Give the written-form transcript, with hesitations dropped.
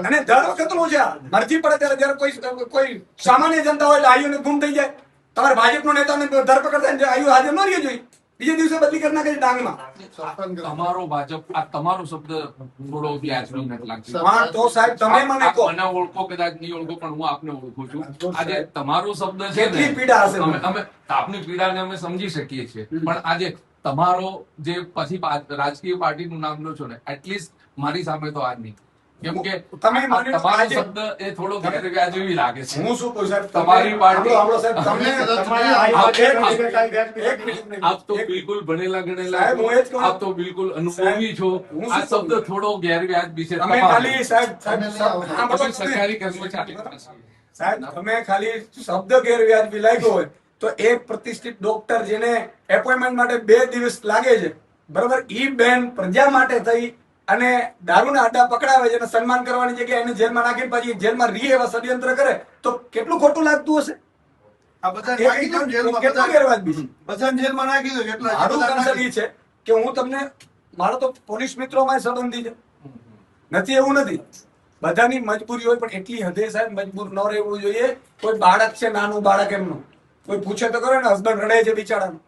અને દર વખતનું છે મરજી પડે ત્યારે જયારે કોઈ સામાન્ય જનતા હોય એટલે આયુને ગુમ થઈ જાય, તમારે ભાજપનો નેતાને ધરપકડ થાય આયુ હાજર ન રહ્યો જોઈએ, બીજે દિવસે બદલી કરી નાખે ડાંગમાં. તમારો ભાજપ આ તમારો શબ્દ થોડો વ્યાજબી નથી લાગતો. હા તો સાહેબ તમે મને કહો, મને ઓળખો કદાચ નહીં ઓળખો પણ હું આપને ઓળખું છું. આજે તમારો શબ્દ છે કેટલી પીડા હશે, અમે આપની પીડાને અમે સમજી શકીએ છીએ, પણ આજે તમારો જે પછી રાજકીય પાર્ટીનું નામ લો છો ને, એટલીસ્ટ મારી સામે તો આજ નહીં, કેમ કે તમે તમારો શબ્દ એ થોડો ગેરવ્યાજબી લાગે છે. હું શું કહું સાહેબ, તમારી પાર્ટી તમને આપ તો બિલકુલ ભણેલા ગણેલા છો, આપ તો બિલકુલ અનુભવી છો. આ શબ્દ થોડો ગેરવ્યાજબી છે. તમે ખાલી સાહેબ સરકારી કર્મચારી સાહેબ તમે ખાલી શબ્દ ગેરવ્યાજબી લાગ્યો હોય તો એક પ્રતિષ્ઠિત ડોક્ટર જેને એપોઇન્ટમેન્ટ માટે 2 દિવસ લાગે છે, બરાબર, ઈ બેન પ્રજા માટે થઈ અને દારૂના અડ્ડા પકડાવે છે અને સન્માન કરવાની જગ્યાએ એને જેલમાં નાખીને પછી જેલમાં રહી એવા ષડયંત્ર કરે તો કેટલું ખોટું લાગતું હશે? આ બધા કેટલું ગેરવાજબી છે? બધાને જેલમાં નાખી દો. મારું કન્સર્ન ઈ છે કે હું તમને, મારો તો પોલીસ મિત્રોમાં સંબંધી છે, નથી એવું નથી, બધાની મજબૂરી હોય પણ એટલી હદે સાહેબ મજબૂર ન રહેવું જોઈએ. કોઈ બાળક છે, નાનું બાળક, એમનું કોઈ પૂછે તો કરો ને, હસબન્ડ રડે છે બિચારાનું,